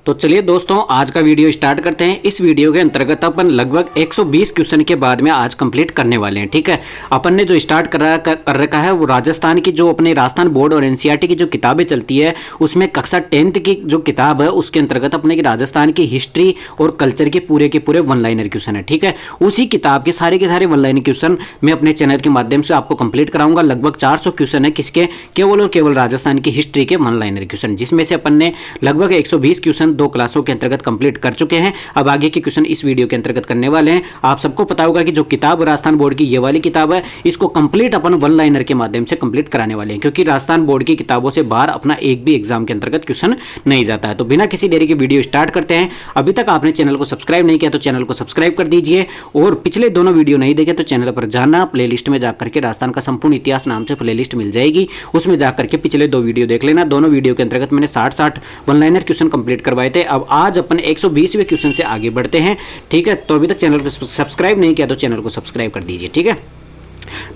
तो चलिए दोस्तों, आज का वीडियो स्टार्ट करते हैं। इस वीडियो के अंतर्गत अपन लगभग 120 क्वेश्चन के बाद में आज कंप्लीट करने वाले हैं। ठीक है, अपन ने जो स्टार्ट कर रखा है वो राजस्थान की, जो अपने राजस्थान बोर्ड और एनसीईआरटी की जो किताबें चलती है उसमें कक्षा 10th की जो किताब है उसके अंतर्गत अपने की राजस्थान की हिस्ट्री और कल्चर के पूरे वन लाइनर क्वेश्चन है। ठीक है, उसी किताब के सारे वन लाइनर क्वेश्चन मैं अपने चैनल के माध्यम से आपको कंप्लीट कराऊंगा। लगभग 400 क्वेश्चन है, किसके? केवल और केवल राजस्थान की हिस्ट्री के वन लाइनर क्वेश्चन, जिसमें से अपन ने लगभग 120 क्वेश्चन 2 क्लासों के अंतर्गत कंप्लीट कर चुके हैं। अब आगे के क्वेश्चन इस वीडियो के अंतर्गत करने वाले हैं। आप सबको पता होगा कि जो किताब राजस्थान बोर्ड की ये वाली किताब है, इसको कंप्लीट अपन वन लाइनर के माध्यम से कंप्लीट कराने वाले हैं, क्योंकि राजस्थान बोर्ड की किताबों से बाहर अपना एक भी एग्जाम के अंतर्गत क्वेश्चन नहीं जाता है। तो बिना किसी देरी के वीडियो स्टार्ट करते हैं। अभी तक आपने चैनल को सब्सक्राइब नहीं किया तो चैनल को सब्सक्राइब कर दीजिए, और पिछले दोनों वीडियो नहीं देखे तो चैनल पर जाना, प्लेलिस्ट में जाकर के राजस्थान का संपूर्ण इतिहास नाम से प्लेलिस्ट मिल जाएगी, उसमें जाकर के पिछले 2 वीडियो देख लेना। दोनों वीडियो के अंतर्गत मैंने 60 वन लाइनर क्वेश्चन कंप्लीट करवाए थे। अब आज अपन 120वें क्वेश्चन से आगे बढ़ते हैं। ठीक है, तो अभी तक चैनल को सब्सक्राइब नहीं किया तो चैनल को सब्सक्राइब कर दीजिए। ठीक है,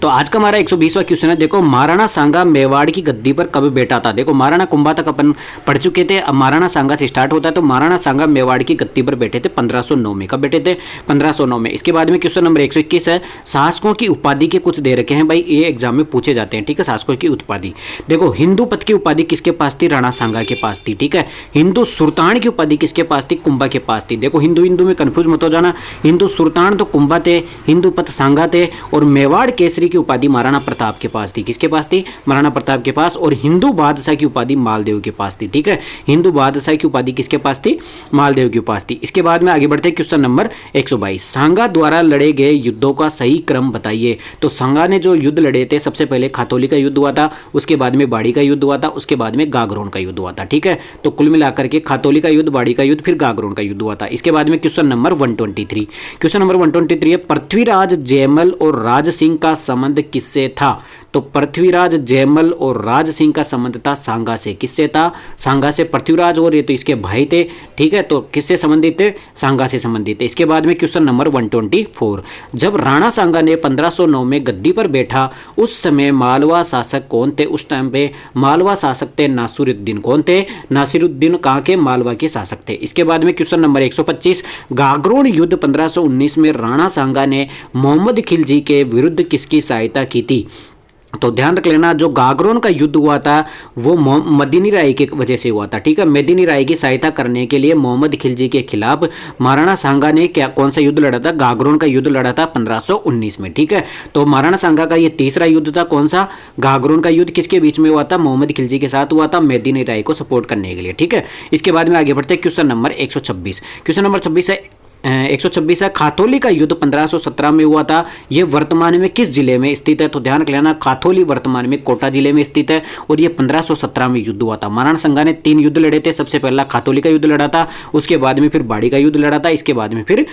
तो आज का हमारा 120वां क्वेश्चन है। देखो, महाराणा सांगा मेवाड़ की गद्दी पर कब बैठा था? देखो, महाराणा कुंभा तक अपन पढ़ चुके थे, अब महाराणा सांगा से स्टार्ट होता है। तो महाराणा सांगा मेवाड़ की गद्दी पर बैठे थे 1509 में। कब बैठे थे? 1509 में। इसके बाद में क्वेश्चन नंबर 121 है, शासकों की उपाधि के कुछ दे रखे हैं भाई, ये एग्जाम में पूछे जाते हैं। ठीक है, शासकों की उपाधि देखो, हिंदू पद की उपाधि किसके पास थी? राणा सांगा के पास थी। ठीक है, हिंदू सुल्तान की उपाधि किसके पास थी? कुंभा के पास थी। देखो, हिंदू में कंफ्यूज मत हो जाना, हिंदू सुल्तान तो कुंभा थे, हिंदू पद सांगा थे, और मेवाड़ केसरी की उपाधि महाराणा प्रताप के पास थी। किसके पास थी? महाराणा प्रताप के पास। और हिंदू बादशाह की उपाधि मालदेव के पास थी। ठीक है, हिंदू बादशाह की उपाधि किसके पास थी? मालदेव के पास थी। इसके बाद में आगे बढ़ते हैं, क्वेश्चन नंबर 122, सांगा द्वारा लड़े गए युद्धों का सही क्रम बताइए। तो सांगा ने जो युद्ध लड़े थे, सबसे पहले खातौली का युद्ध हुआ था, उसके बाद में बाड़ी का युद्ध हुआ था, उसके बाद में गागरोन का युद्ध हुआ था। ठीक है, तो कुल मिलाकर के खातौली का युद्ध, बाड़ी का युद्ध, फिर गागरोन का युद्ध हुआ था। इसके बाद में क्वेश्चन नंबर 123, क्वेश्चन नंबर 123 है, पृथ्वीराज जयमल और राज सिंह का संबंध किससे था? तो पृथ्वीराज जयमल और राज सिंह का संबंध था सांगा से। किससे था? सांगा से। पृथ्वीराज और ये तो इसके भाई थे। ठीक है, तो किससे संबंधित थे? सांगा से संबंधित थे। इसके बाद में क्वेश्चन नंबर 124, जब राणा सांगा ने 1509 में गद्दी पर बैठा, उस समय मालवा शासक कौन थे? उस टाइम पे मालवा शासक थे नासिरुद्दीन। कौन थे? नासिरुद्दीन कहाँ के? मालवा के शासक थे। इसके बाद में क्वेश्चन नंबर 125, गागरोन युद्ध 1519 में राणा सांगा ने मोहम्मद खिलजी के विरुद्ध किसकी सहायता की थी? तो ध्यान रख लेना, जो गागरोन का युद्ध हुआ था वो मदीनी राय की वजह से हुआ था। ठीक है, मदीनी राय की सहायता करने के लिए मोहम्मद खिलजी के खिलाफ महाराणा सांगा ने कौन सा युद्ध लड़ा था? गागरोन का युद्ध लड़ा था 1519 में। ठीक है, तो महाराणा सांगा का ये तीसरा युद्ध था। कौन सा? गागरोन का युद्ध किसके बीच में हुआ था? मोहम्मद खिलजी के साथ हुआ था, मदीनी राय को सपोर्ट करने के लिए। ठीक है, इसके बाद में आगे बढ़ते हैं, क्वेश्चन नंबर 126, क्वेश्चन नंबर 26 है 126 है, खातौली का युद्ध 1517 में हुआ था। यह वर्तमान में किस जिले में स्थित है? तो ध्यान रख लेना, खातौली वर्तमान में कोटा जिले में स्थित है, और यह 1517 में युद्ध हुआ था। महाराणा सांगा ने 3 युद्ध लड़े थे। सबसे पहला खातौली का युद्ध लड़ा था, उसके बाद में फिर बाड़ी का युद्ध लड़ा था, इसके बाद में फिर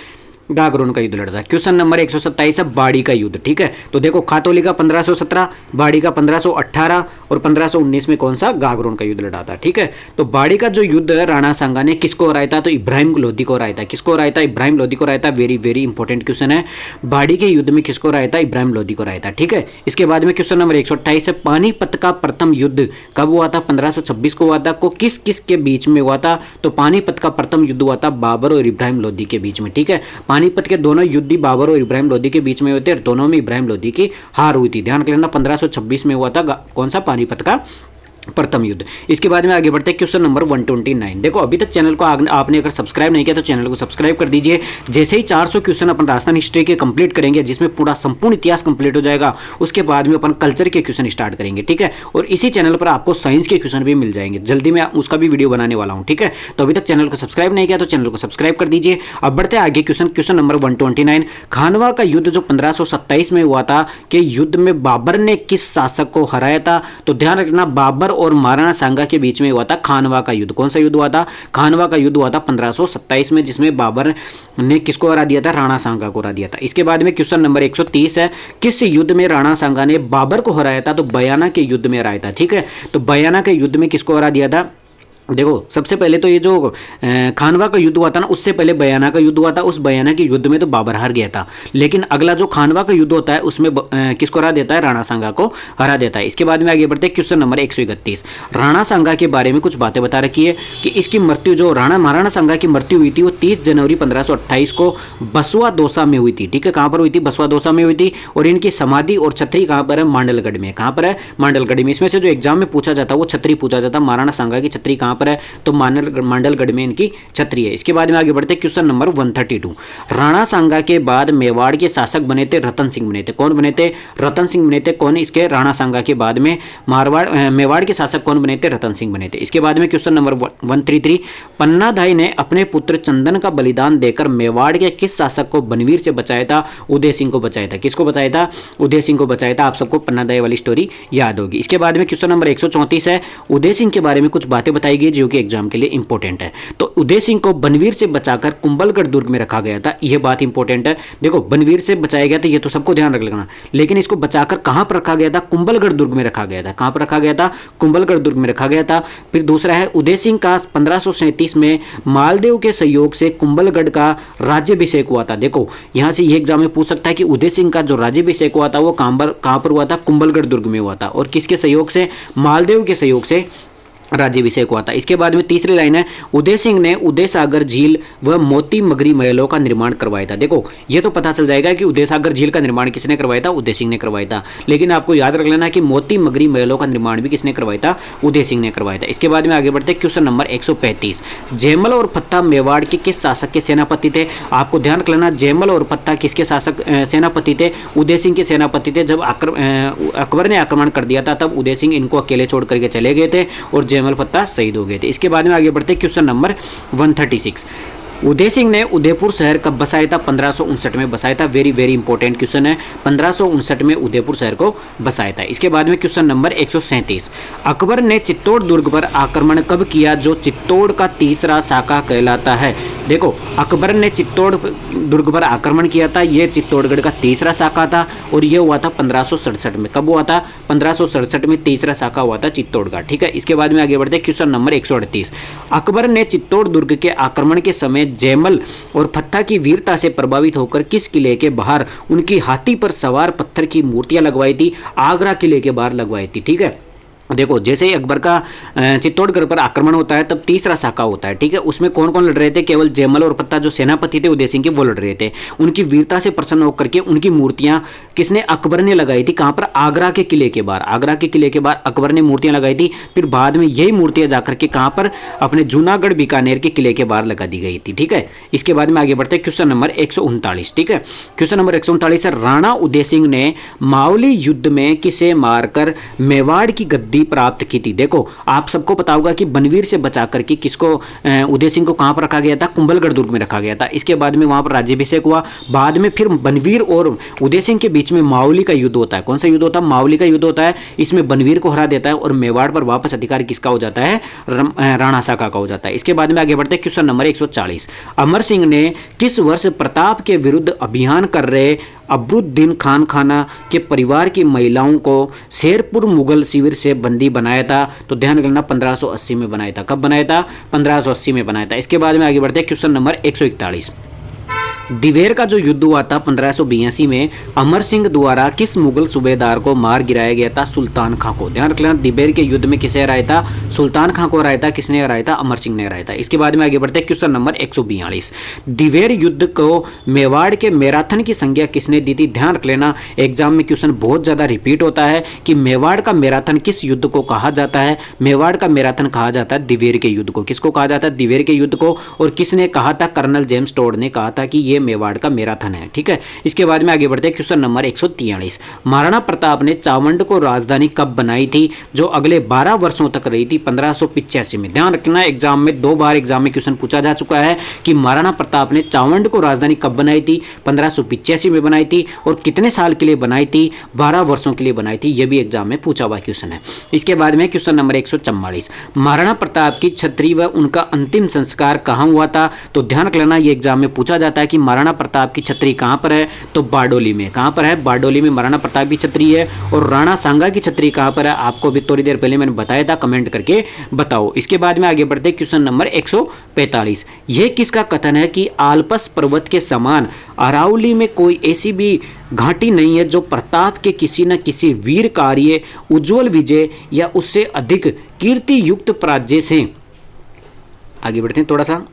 गागरोन का युद्ध लड़ा था। क्वेश्चन नंबर 127 है, बाड़ी का युद्ध। ठीक है, तो देखो, खातौली का 1517, बाड़ी का 1518, और 1519 में कौन सा? गागरोन का युद्ध लड़ा था। ठीक है, तो बाड़ी का जो युद्ध है राणा सांगा ने किसको हराया था? तो इब्राहिम लोधी को हराया था। किसको हराया था? इब्राहिम लोधी को हराया था। वेरी इंपॉर्टेंट क्वेश्चन है, बाड़ी के युद्ध में किसको हराया था? इब्राहिम लोधी को हराया था। ठीक है, इसके बाद में क्वेश्चन नंबर 128 है, पानीपत का प्रथम युद्ध कब हुआ था? 1526 को हुआ था। को किस किस के बीच में हुआ था? तो पानीपत का प्रथम युद्ध हुआ था बाबर और इब्राहिम लोधी के बीच में। ठीक है, पानीपत के दोनों युद्ध बाबर और इब्राहिम लोधी के बीच में होते हैं, दोनों में इब्राहिम लोधी की हार हुई थी। ध्यान रख लेना, 1526 में हुआ था कौन सा? पानीपत का प्रथम युद्ध। इसके बाद में आगे बढ़ते हैं, क्वेश्चन नंबर 129। देखो, अभी तक चैनल को आपने अगर सब्सक्राइब नहीं किया तो चैनल को सब्सक्राइब कर दीजिए। जैसे ही 400 क्वेश्चन अपन राजस्थान हिस्ट्री के कंप्लीट करेंगे, जिसमें पूरा संपूर्ण इतिहास कंप्लीट हो जाएगा, उसके बाद में अपन कल्चर के क्वेश्चन स्टार्ट करेंगे। ठीक है, और इसी चैनल पर आपको साइंस के क्वेश्चन भी मिल जाएंगे। जल्दी मैं उसका भी वीडियो बनाने वाला हूँ। ठीक है, तो अभी तक चैनल को सब्सक्राइब नहीं किया तो चैनल को सब्सक्राइब कर दीजिए। अब बढ़ते हैं आगे, क्वेश्चन नंबर 129, खानवा का युद्ध जो 1527 में हुआ था, कि युद्ध में बाबर ने किस शासक को हराया था? तो ध्यान रखना, बाबर और महाराणा सांगा के बीच में हुआ था खानवा का युद्ध। कौन सा युद्ध हुआ था? खानवा का युद्ध हुआ था 1527 में, जिसमें बाबर ने किसको हरा दिया था? राणा सांगा को हरा दिया था। इसके बाद में क्वेश्चन नंबर 130 है, किस युद्ध में राणा सांगा ने बाबर को हराया था? तो बयाना के युद्ध में हराया था। ठीक है, तो बयाना के युद्ध में किसको हरा दिया था? देखो सबसे पहले तो ये जो खानवा का युद्ध हुआ था ना, उससे पहले बयाना का युद्ध हुआ था। उस बयाना के युद्ध में तो बाबर हार गया था, लेकिन अगला जो खानवा का युद्ध होता है उसमें किसको हरा देता है? राणा सांगा को हरा देता है। इसके बाद में आगे बढ़ते हैं, क्वेश्चन नंबर 131। राणा सांगा के बारे में कुछ बातें बता रखी है कि इसकी मृत्यु, जो महाराणा सांगा की मृत्यु हुई थी वो 30 जनवरी 1528 को बसवा दोसा में हुई थी। ठीक है, कहाँ पर हुई थी? बसवा दोसा में हुई थी। और इनकी समाधि और छतरी कहाँ पर है? मांडलगढ़ में। कहाँ पर है? मांडलगढ़ में। इसमें से जो एग्जाम में पूछा जाता है वो छतरी पूछा जाता है। महाराणा सांगा की छतरी कहाँ पर है? तो मांडलगढ़ में इनकी छतरी है। इसके बाद में आगे बढ़ते हैं, क्वेश्चन नंबर 132। राणा सांगा के बाद मेवाड़ के शासक बने थे रतन सिंह बने थे। कौन बने थे? रतन सिंह बने थे। कौन? इसके राणा सांगा के बाद में मेवाड़ के शासक कौन बने थे? रतन सिंह बने थे। इसके बाद में क्वेश्चन नंबर 133। पन्नाधाई ने अपने पुत्र चंदन का बलिदान देकर मेवाड़ के किस शासक को बनवीर से बचाया था? उदय सिंह को बचाया था। किसको बचाया था? उदय सिंह को बचाया था। आप सबको पन्नाधाई वाली स्टोरी याद होगी। इसके बाद में क्वेश्चन नंबर 134 है। उदय सिंह के बारे में कुछ बातें बताई गई जो कि एग्जाम के लिए इंपॉर्टेंट है। तो उदय सिंह को बनवीर से बचाकर कुंभलगढ़ दुर्ग में रखा गया था। यह बात इंपॉर्टेंट है। देखो बनवीर से बचाया गया था, ये तो सबको ध्यान रख लेना, लेकिन इसको बचाकर कहां पर रखा गया था? कुंभलगढ़ दुर्ग में रखा गया था। कहां पर रखा गया था? कुंभलगढ़ दुर्ग में रखा गया था। फिर दूसरा है, उदय सिंह का 1537 में मालदेव के सहयोग से कुंभलगढ़ का राज्याभिषेक हुआ था। देखो यहां से ये एग्जाम में पूछ सकता है कि उदय सिंह का जो राज्याभिषेक हुआ था वो कहां पर हुआ था? कुंभलगढ़ दुर्ग में हुआ था। और किसके सहयोग से? मालदेव के सहयोग से राज्याभिषेक हुआ था। इसके बाद में तीसरी लाइन है, उदय सिंह ने उदय सागर झील व मोती मगरी महलों का निर्माण करवाया था। देखो ये तो पता चल जाएगा कि उदय सागर झील का निर्माण किसने करवाया था? उदय सिंह ने करवाया था। लेकिन आपको याद रख लेना कि मोती मगरी महलों का निर्माण भी किसने करवाया था? उदय सिंह ने करवाया था। इसके बाद में आगे बढ़ते हैं, क्वेश्चन नंबर 135। जयमल और फत्ता मेवाड़ के किस शासक के सेनापति थे? आपको ध्यान रख लेना, जयमल और फत्ता किसके शासक सेनापति थे? उदय सिंह के सेनापति थे। जब अकबर ने आक्रमण कर दिया था तब उदय सिंह इनको अकेले छोड़ करके चले गए थे और जयमल फत्ता शहीद हो गए थे। इसके बाद में आगे बढ़ते हैं, क्वेश्चन नंबर 136। उदय सिंह ने उदयपुर शहर कब बसाया था? 1559 में बसाया था। वेरी वेरी इंपॉर्टेंट क्वेश्चन है। 1559 में उदयपुर शहर को बसाया था। इसके बाद में क्वेश्चन नंबर 137। अकबर ने चित्तौड़ दुर्ग पर आक्रमण कब किया जो चित्तौड़ का तीसरा साका कहलाता है? देखो अकबर ने चित्तौड़ दुर्ग पर आक्रमण किया था, यह चित्तौड़गढ़ का तीसरा साका था और यह हुआ था 1567 में। कब हुआ था? 1567 में तीसरा साका हुआ था चित्तौड़गढ़। ठीक है, इसके बाद में आगे बढ़ते हैं, क्वेश्चन नंबर 138। अकबर ने चित्तौड़ दुर्ग के आक्रमण के समय जयमल और फत्ता की वीरता से प्रभावित होकर किस किले के बाहर उनकी हाथी पर सवार पत्थर की मूर्तियां लगवाई थी? आगरा किले के बाहर लगवाई थी। ठीक है, देखो जैसे ही अकबर का चित्तौड़गढ़ पर आक्रमण होता है तब तीसरा साका होता है। ठीक है, उसमें कौन कौन लड़ रहे थे? केवल जयमल और फत्ता जो सेनापति थे उदय सिंह के, वो लड़ रहे थे। उनकी वीरता से प्रसन्न होकर के उनकी मूर्तियां किसने? अकबर ने लगाई थी। कहां पर? आगरा के किले के बाहर। आगरा के किले के बाहर अकबर ने मूर्तियां लगाई थी। फिर बाद में यही मूर्तियां जाकर के कहां पर? अपने जूनागढ़ बीकानेर के किले के बाहर लगा दी गई थी। ठीक है, इसके बाद में आगे बढ़ते हैं, क्वेश्चन नंबर 139। ठीक है, क्वेश्चन नंबर 139 है, राणा उदय सिंह ने मावली युद्ध में किसे मारकर मेवाड़ की गद्दी प्राप्त की थी? देखो आप सबको पता होगा कि बनवीर से बचा करके किसको, उदय सिंह को कहां पर रखा गया था? कुंभलगढ़ दुर्ग में रखा गया था। इसके बाद में वहां पर राज्याभिषेक हुआ। बाद में फिर बनवीर और उदय सिंह के बीच में मावली का युद्ध होता है। कौन सा युद्ध होता है? मावली का युद्ध होता है। इसमें बनवीर को हरा देता है और मेवाड़ पर वापस अधिकार किसका हो जाता है? राणा साका का हो जाता है। इसके बाद में आगे बढ़ते हैं, क्वेश्चन नंबर 140। अमर सिंह ने किस वर्ष प्रताप के विरुद्ध अभियान कर रहे अब्रुद्दीन खान खाना के परिवार की महिलाओं को शेरपुर मुगल शिविर से बंदी बनाया था? तो ध्यान रखना 1580 में बनाया था। कब बनाया था? 1580 में बनाया था। इसके बाद में आगे बढ़ते हैं, क्वेश्चन नंबर 141। दिवेर का जो युद्ध हुआ था 1582 में, अमर सिंह द्वारा किस मुगल सूबेदार को मार गिराया गया था? सुल्तान खां को। ध्यान रखना, दिवेर के युद्ध में किसे हराया था? सुल्तान खां को हराया था। किसने हराया था? अमर सिंह ने हराया था। इसके बाद में आगे बढ़ते हैं, क्वेश्चन नंबर 142। दिवेर युद्ध को मेवाड़ के मैराथन की संज्ञा किसने दी थी? ध्यान रख लेना, एग्जाम में क्वेश्चन बहुत ज्यादा रिपीट होता है कि मेवाड़ का मैराथन किस युद्ध को कहा जाता है? मेवाड़ का मैराथन कहा जाता है दिवेर के युद्ध को। किसको कहा जाता है? दिवेर के युद्ध को। और किसने कहा था? कर्नल जेम्स टोड ने कहा था कि ये मेवाड़ का मैराथन है। ठीक है, इसके बाद में आगे बढ़ते हैं, क्वेश्चन नंबर 143। महाराणा प्रताप ने चावंड को राजधानी कब बनाई थी जो अगले 12 वर्षों तक रही थी? 1585 में। ध्यान रखना, एग्जाम में 2 बार एग्जाम में क्वेश्चन पूछा जा चुका है कि महाराणा प्रताप ने चावंड को राजधानी कब बनाई थी? 1585 में बनाई थी। और कितने साल के लिए बनाई थी? 12 वर्षों के लिए बनाई थी। यह भी एग्जाम में पूछा हुआ क्वेश्चन है। इसके बाद में क्वेश्चन नंबर 144। महाराणा प्रताप की छतरी व उनका अंतिम संस्कार कहां हुआ था? तो ध्यान रख लेना, यह एग्जाम में पूछा जाता है कि महाराणा प्रताप की छतरी कहाँ पर है, तो बारडोली में। कहाँ पर है, बारडोली में महाराणा प्रताप की छतरी है। और राणा सांगा की छतरी कहाँ पर है, आपको भी थोड़ी देर पहले मैंने बताया था, कमेंट करके बताओ। इसके बाद में आगे बढ़ते हैं क्वेश्चन नंबर 145। यह किसका कथन है कि आल्पस पर्वत के समान अरावली में कोई ऐसी भी घाटी नहीं है जो प्रताप के किसी न किसी वीर कार्य, उज्जवल विजय या उससे अधिक कीर्ति युक्त पराजय से, आगे बढ़ते हैं, थोड़ा सा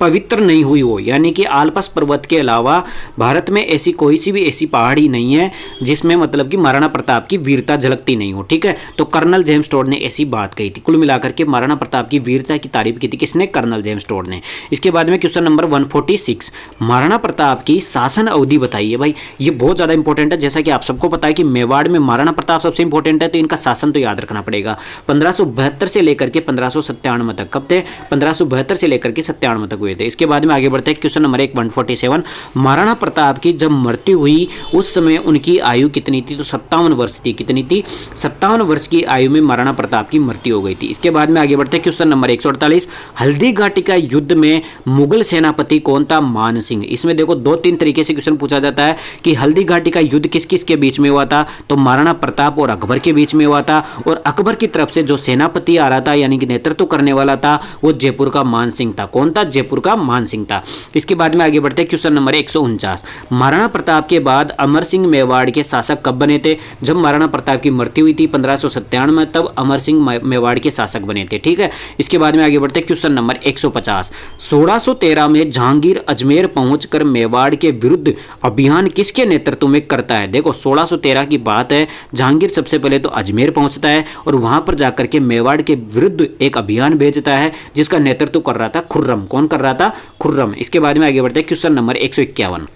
पवित्र नहीं हुई हो। यानी कि आल्पस पर्वत के अलावा भारत में ऐसी कोई सी भी ऐसी पहाड़ी नहीं है जिसमें मतलब कि महाराणा प्रताप की वीरता झलकती नहीं हो। ठीक है, तो कर्नल जेम्स टोड ने ऐसी बात कही थी। कुल मिलाकर के महाराणा प्रताप की वीरता की तारीफ की थी किसने, कर्नल जेम्स टोड ने। इसके बाद में क्वेश्चन नंबर 146, महाराणा प्रताप की शासन अवधि बताइए। भाई ये बहुत ज्यादा इंपॉर्टेंट है। जैसा कि आप सबको पता है कि मेवाड़ में महाराणा प्रताप सबसे इंपॉर्टेंट है, तो इनका शासन तो याद रखना पड़ेगा। 1572 से लेकर के 1597 तक। कब थे, 1572 से लेकर के 97 तक हुए थे। इसके बाद में आगे बढ़ते हैं क्वेश्चन नंबर 147, महाराणा प्रताप की जब मृत्यु हुई उस समय उनकी आयु कितनी थी, तो 57 वर्ष थी। कितनी थी, 57 वर्ष की आयु में महाराणा प्रताप की मृत्यु हो गई थी। इसके बाद में आगे बढ़ते हैं क्वेश्चन नंबर 148, हल्दी घाटी का युद्ध में मुगल सेनापति कौन था, मान सिंह। इसमें देखो 2-3 तरीके से क्वेश्चन पूछा जाता है कि हल्दी घाटी का युद्ध किस किस के बीच में हुआ था, तो महाराणा प्रताप और अकबर के बीच में हुआ था। और अकबर की तरफ से जो सेनापति आ रहा था यानी कि नेतृत्व करने वाला था वो जयपुर का मान सिंह था। कौन था, जयपुर का मान सिंह था। इसके बाद में आगे बढ़ते हैं क्वेश्चन नंबर 149, महाराणा प्रताप के बाद अमर सिंह मेवाड़ के शासक कब बने थे, जब महाराणा प्रताप की मृत्यु हुई थी 1597 में, तब अमर सिंह मेवाड़ के शासक बने थे। ठीक है, इसके बाद में आगे बढ़ते हैं क्वेश्चन नंबर 150, 1613 में जहांगीर अजमेर पहुंचकर मेवाड़ के विरुद्ध अभियान किसके नेतृत्व में करता है। देखो 1613 की बात है, जहांगीर सबसे पहले तो अजमेर पहुंचता है और वहां पर जाकर के मेवाड़ के विरुद्ध एक अभियान भेजता है जिसका नेतृत्व कर रहा था खुर्रम। कौन कर रहा था, खुर्रम। इसके बाद में आगे बढ़ते हैं क्वेश्चन नंबर 151,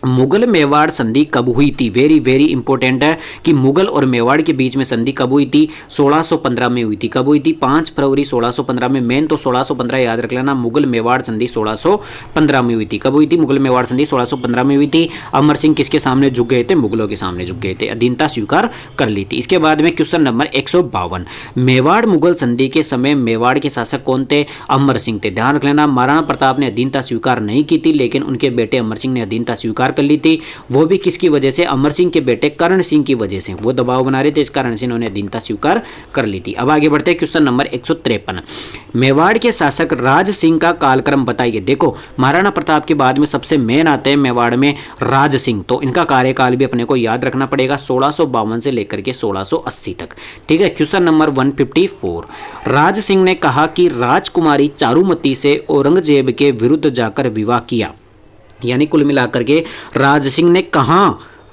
मुगल मेवाड़ संधि कब हुई थी। वेरी वेरी इंपॉर्टेंट है कि मुगल और मेवाड़ के बीच में संधि कब हुई थी, 1615 में हुई थी। कब हुई थी, 5 फरवरी 1615 में। मेन तो 1615 याद रख लेना, मुगल मेवाड़ संधि 1615 में हुई थी। कब हुई थी, मुगल मेवाड़ संधि 1615 में हुई थी। अमर सिंह किसके सामने झुक गए थे, मुगलों के सामने झुक गए थे, अधीनता स्वीकार कर ली थी। इसके बाद में क्वेश्चन नंबर 152, मेवाड़ मुगल संधि के समय मेवाड़ के शासक कौन थे, अमर सिंह थे। ध्यान रख लेना, महाराणा प्रताप ने अधीनता स्वीकार नहीं की थी लेकिन उनके बेटे अमर सिंह ने अधीनता स्वीकार कर ली थी। वो भी किसकी वजह से, अमर सिंह के बेटे कर्ण सिंह की वजह से। वो दबाव बना रहे थे, इस कारण से इन्होंने अधीनता स्वीकार कर ली थी। अब आगे बढ़ते हैं क्वेश्चन नंबर 153, मेवाड़ के शासक राज सिंह का कालक्रम बताइए। देखो महाराणा प्रताप के बाद में सबसे मेन आते हैं मेवाड़ में राज सिंह, तो इनका कार्यकाल भी अपने को याद रखना पड़ेगा, 1652 से लेकर के 1680 तक। ठीक है, क्वेश्चन नंबर 154, राज सिंह ने कहा कि राजकुमारी चारुमती से औरंगजेब के विरुद्ध जाकर विवाह किया। यानी कुल मिलाकर के राज सिंह ने कहा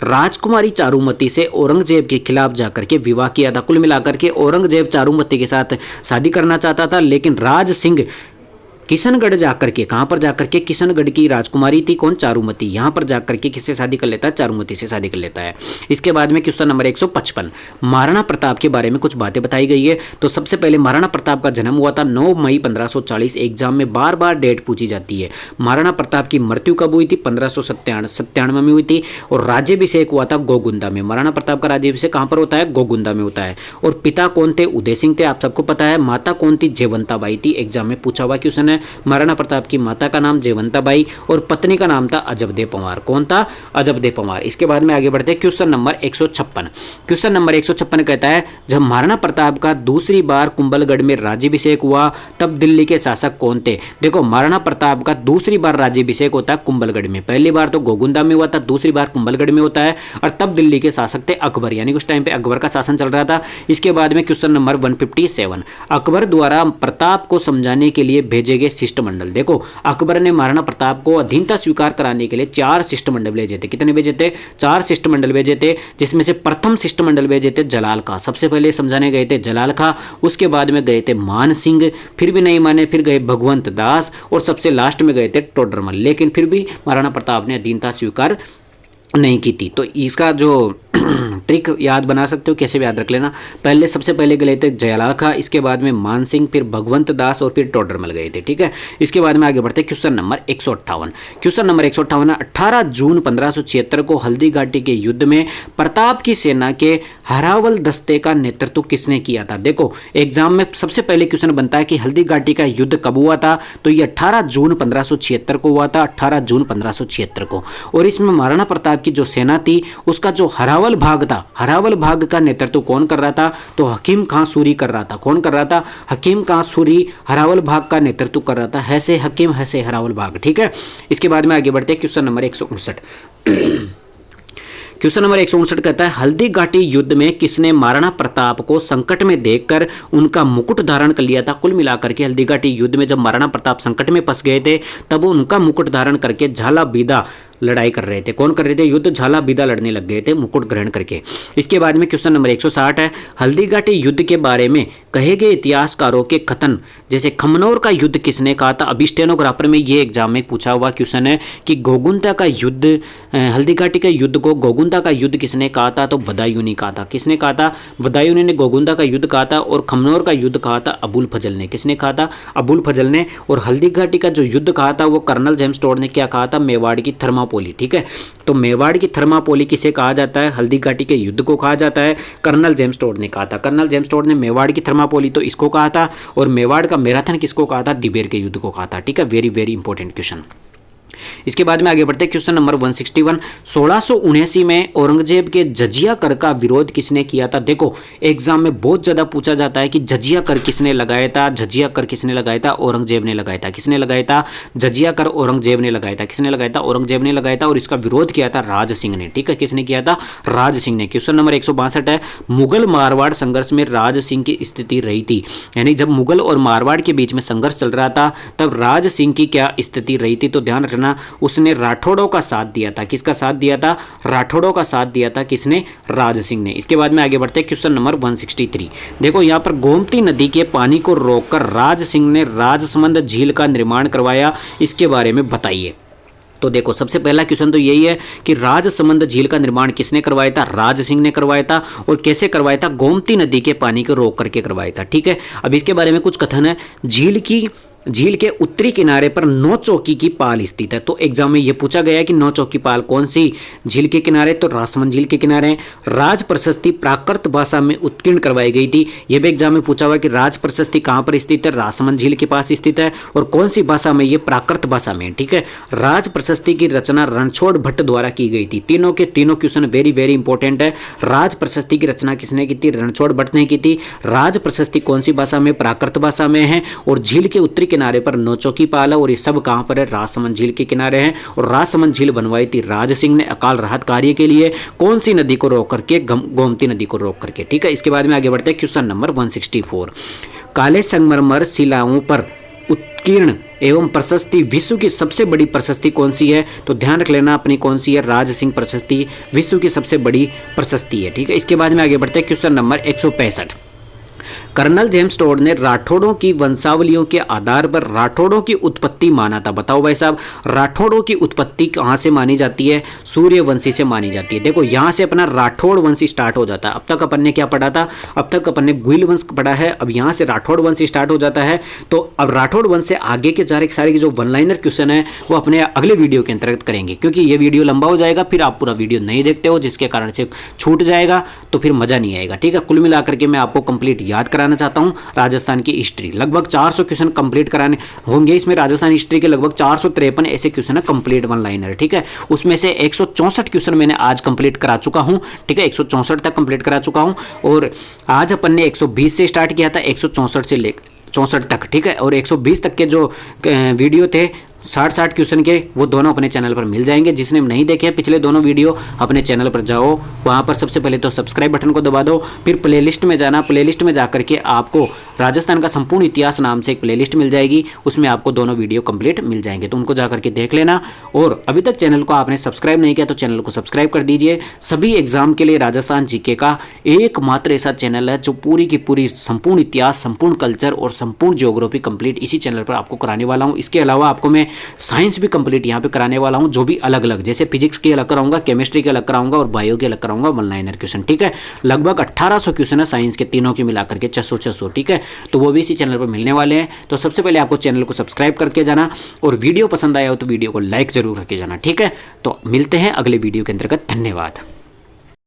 राजकुमारी चारुमती से औरंगजेब के खिलाफ जाकर के विवाह किया था। कुल मिलाकर के औरंगजेब चारुमती के साथ शादी करना चाहता था लेकिन राज सिंह किशनगढ़ जाकर के, कहां पर जाकर के, किशनगढ़ की राजकुमारी थी कौन, चारुमती, यहां पर जाकर के किससे शादी कर लेता है, चारुमती से शादी कर लेता है। इसके बाद में क्वेश्चन नंबर 155, महाराणा प्रताप के बारे में कुछ बातें बताई गई है। तो सबसे पहले महाराणा प्रताप का जन्म हुआ था 9 मई 1540। एग्जाम में बार बार डेट पूछी जाती है। महाराणा प्रताप की मृत्यु कब हुई थी, 1597 में हुई थी। और राज्याभिषेक हुआ था गोगुंदा में। महाराणा प्रताप का राज्याभिषेक कहां पर होता है, गोगुंदा में होता है। और पिता कौन थे, उदय सिंह थे, आप सबको पता है। माता कौन थी, जयवंताबाई थी। एग्जाम में पूछा हुआ क्वेश्चन है। महाराणा प्रताप की माता का नाम जयवंताबाई और पत्नी का नाम था अजबदे पंवार। कौन था, अजबदे पंवार। इसके बाद में आगे बढ़ते हैं क्वेश्चन नंबर 156। क्वेश्चन नंबर 156 कहता है जब महाराणा प्रताप का दूसरी बार कुंभलगढ़ में राज्याभिषेक हुआ तब दिल्ली के शासक कौन थे। देखो महाराणा प्रताप का दूसरी बार राज्याभिषेक होता है कुंभलगढ़ में। पहली बार तो गोगुंदा में हुआ था, दूसरी बार कुंभलगढ़ में होता है। और तब दिल्ली के शासक थे अकबर, यानी उस टाइम पे अकबर का शासन चल रहा था। इसके बाद में क्वेश्चन नंबर 157, अकबर द्वारा प्रताप को समझाने के लिए भेजे गए शिष्टमंडल। देखो अकबर ने महाराणा प्रताप को अधीनता स्वीकार कराने के लिए 4 शिष्टमंडल भेजे थे। कितने भेजे थे, 4 शिष्टमंडल भेजे थे, जिसमें से प्रथम शिष्टमंडल भेजे थे जलाल खां। सबसे पहले समझाने गए थे जलाल खां, उसके बाद में गए थे मान सिंह, फिर भी नहीं माने, फिर गए भगवंत दास और सबसे लास्ट में गए थे टोडरमल। लेकिन फिर भी महाराणा प्रताप ने अधीनता स्वीकार नहीं की थी। तो इसका जो ट्रिक याद बना सकते हो, कैसे भी याद रख लेना। पहले सबसे पहले गए थे जयलाखा, इसके बाद में मान सिंह, फिर भगवंत दास और फिर टोडरमल गए थे, ठीक है। इसके बाद में आगे बढ़ते हैं क्वेश्चन नंबर 158। क्वेश्चन नंबर 158 है 18 जून 1576 को हल्दी घाटी के युद्ध में प्रताप की सेना के हरावल दस्ते का नेतृत्व किसने किया था। देखो एग्जाम में सबसे पहले क्वेश्चन बनता है कि हल्दी घाटी का युद्ध कब हुआ था, तो ये 18 जून 1576 को हुआ था, 18 जून 1576 को। और इसमें महाराणा प्रताप की जो सेना थी उसका जो हरावल भाग था, हरावल भाग का नेतृत्व कौन कर रहा था, तो हकीम खां सूरी कर रहा था। कौन कर रहा था, हकीम खां सूरी हरावल भाग का नेतृत्व कर रहा था। हैसे हकीम हैसे हरावल भाग, ठीक है। इसके बाद में आगे बढ़ते हैं क्वेश्चन नंबर 159। क्वेश्चन नंबर 159 कहता है हल्दी घाटी युद्ध में किसने महाराणा प्रताप को संकट में देखकर उनका मुकुट धारण कर लिया था। कुल मिलाकर के हल्दी घाटी युद्ध में जब महाराणा प्रताप संकट में फंस गए थे तब उनका मुकुट धारण करके झाला बीदा लड़ाई कर रहे थे। कौन कर रहे थे, युद्ध झाला बीदा लड़ने लग गए थे मुकुट ग्रहण करके। इसके बाद में क्वेश्चन नंबर 160 है हल्दी घाटी युद्ध के बारे में कहे गए इतिहासकारों के कथन जैसे खमनौर का युद्ध किसने कहा था। अभी स्टेनोग्राफर में ये एग्जाम में पूछा हुआ क्वेश्चन है कि गोगुंता का युद्ध, हल्दी घाटी के युद्ध को गोगुंता का युद्ध किसने कहा था, तो बदायूं ने कहा था। किसने कहा था, बदायूं ने गोगुंता का युद्ध कहा था। और खमनौर का युद्ध कहा था अबुल फजल ने। किसने कहा था, अबुल फजल ने। और हल्दी घाटी का जो युद्ध कहा था वो कर्नल जेम्स टोड ने क्या कहा था, मेवाड़ की थर्मापोली, ठीक है। तो मेवाड़ की थर्मापोली किसे कहा जाता है, हल्दी घाटी के युद्ध को कहा जाता है। कर्नल जेम्स टोड ने कहा था, कर्नल जेम्स टोड ने मेवाड़ की थर्मापोली तो इसको कहा था। और मेवाड़ का मैराथन किसको कहा था, दिबेर के युद्ध को कहा था, ठीक है। Very very important question. इसके बाद में आगे बढ़ते हैं क्वेश्चन नंबर 161। 1679 में औरंगजेब के जजिया कर का विरोध किसने किया था। देखो एग्जाम में बहुत ज्यादा पूछा जाता है कि जजिया कर किसने लगाया था, जजिया कर किसने लगाया था, औरंगजेब ने लगाया था। किसने लगाया था, जजिया कर औरंगजेब ने लगाया था। किसने लगाया था, औरंगजेब ने लगाया था। और इसका विरोध किया था राज सिंह ने, ठीक है। किसने किया था, राज सिंह ने। क्वेश्चन नंबर 162 है मुगल मारवाड़ संघर्ष में राज सिंह की स्थिति रही थी, यानी जब मुगल और मारवाड़ के बीच में संघर्ष चल रहा था तब राज सिंह की क्या स्थिति रही थी, तो ध्यान रखना उसने राठौड़ों का साथ दिया था। किसका साथ दिया था, राठौड़ों का साथ दिया था। किसने, राज सिंह ने। इसके बाद में आगे बढ़ते हैं क्वेश्चन नंबर 163। देखो यहां पर गोमती नदी के पानी को रोककर राज सिंह ने राजसमंद झील का निर्माण करवाया, इसके बारे में बताइए। तो देखो सबसे पहला क्वेश्चन तो यही है कि राजसमंद झील का निर्माण किसने करवाया था, राज सिंह ने करवाया था। और कैसे करवाया था, गोमती नदी के पानी को रोक करके करवाया था, ठीक है। अब इसके बारे में कुछ कथन है। झील के उत्तरी किनारे पर नौ चौकी की पाल स्थित है। तो एग्जाम में यह पूछा गया है कि नौ चौकी पाल कौन सी झील के किनारे, तो राजसमंद झील के किनारे। राज प्रशस्ति प्राकृत भाषा में उत्कीर्ण करवाई गई थी। यह भी एग्जाम में पूछा हुआ कि राज प्रशस्ति कहां पर स्थित है, राजसमंद झील के पास स्थित है। और कौन सी भाषा में, यह प्राकृत भाषा में, ठीक है। राज प्रशस्ति की रचना रणछोड़ भट्ट द्वारा की गई थी। तीनों के तीनों क्वेश्चन वेरी वेरी इंपॉर्टेंट है। राज प्रशस्ति की रचना किसने की थी, रणछोड़ भट्ट ने की थी। राज प्रशस्ति कौन सी भाषा में, प्राकृत भाषा में है। और झील के उत्तरी किनारे पर नौ चौकी पाल है। और ये सब कहां पर है, राजसमंद झील के किनारे हैं। और राजसमंद झील बनवाई थी राज सिंह ने अकाल राहत कार्य के लिए। कौन सी नदी को रोक करके, गोमती नदी को रोक करके, ठीक है। इसके बाद में आगे बढ़ते हैं क्वेश्चन नंबर 164। काले संगमरमर शिलाओं पर उत्कीर्ण एवं प्रशस्ति विश्व की सबसे बड़ी प्रशस्ति कौन सी है, तो ध्यान रख लेना अपनी कौन सी है, राज सिंह प्रशस्ति विश्व की सबसे बड़ी प्रशस्ति है, ठीक है। इसके बाद में आगे बढ़ते हैं question number 165। Colonel James Tod ने राठौड़ों की वंशावलियों के आधार पर राठौड़ों की उत्पत्ति माना था। बताओ भाई साहब, राठौड़ों की उत्पत्ति कहां से मानी जाती है, सूर्यवंशी से मानी जाती है। देखो यहां से अपना राठौड़ वंशी स्टार्ट हो जाता है। अब तक अपन ने क्या पढ़ा था, अब तक अपन ने गुइल वंश पढ़ा है। अब यहां से राठौड़ वंशी स्टार्ट हो जाता है। तो अब राठौड़ वंश से आगे के सारे जो वन लाइनर क्वेश्चन है वो अपने अगले वीडियो के अंतर्गत करेंगे, क्योंकि ये वीडियो लंबा हो जाएगा, फिर आप पूरा वीडियो नहीं देखते हो, जिसके कारण से छूट जाएगा, तो फिर मजा नहीं आएगा, ठीक है। कुल मिलाकर के मैं आपको कंप्लीट याद कराना चाहता हूं राजस्थान की हिस्ट्री। लगभग 400 क्वेश्चन कंप्लीट कराने होंगे इसमें। राजस्थान हिस्ट्री के लगभग 453 ऐसे क्वेश्चन है कंप्लीट वन लाइनर, ठीक है। उसमें से 164 क्वेश्चन मैंने आज कंप्लीट करा चुका हूं, ठीक है। 164 तक कंप्लीट करा चुका हूं। और आज अपन ने 120 से स्टार्ट किया था, 164 से लेकर 64 तक, ठीक है। और 120 तक के जो वीडियो थे 60 क्वेश्चन के, वो दोनों अपने चैनल पर मिल जाएंगे। जिसने नहीं देखे हैं पिछले दोनों वीडियो, अपने चैनल पर जाओ, वहाँ पर सबसे पहले तो सब्सक्राइब बटन को दबा दो, फिर प्लेलिस्ट में जाना। प्लेलिस्ट में जाकर के आपको राजस्थान का संपूर्ण इतिहास नाम से एक प्लेलिस्ट मिल जाएगी, उसमें आपको दोनों वीडियो कंप्लीट मिल जाएंगे, तो उनको जाकर के देख लेना। और अभी तक चैनल को आपने सब्सक्राइब नहीं किया तो चैनल को सब्सक्राइब कर दीजिए। सभी एग्जाम के लिए राजस्थान जीके का एकमात्र ऐसा चैनल है जो पूरी की पूरी संपूर्ण इतिहास, संपूर्ण कल्चर और संपूर्ण ज्योग्राफी कंप्लीट इसी चैनल पर आपको कराने वाला हूँ। इसके अलावा आपको मैं साइंस भी कंप्लीट यहाँ पे कराने वाला हूँ, जो भी अलग अलग, जैसे फिजिक्स की अलग कराऊंगा, केमिस्ट्री के अलग कराऊंगा और बायो के अलग कराऊंगा, वन लाइनर क्वेश्चन, ठीक है। लगभग 1800 क्वेश्चन है साइंस के तीनों की मिलाकर के, 600, ठीक है। तो वो भी इसी चैनल पर मिलने वाले हैं। तो सबसे पहले आपको चैनल को सब्सक्राइब करके जाना, और वीडियो पसंद आया हो तो वीडियो को लाइक जरूर रखे जाना, ठीक है। तो मिलते हैं अगले वीडियो के अंतर्गत। धन्यवाद।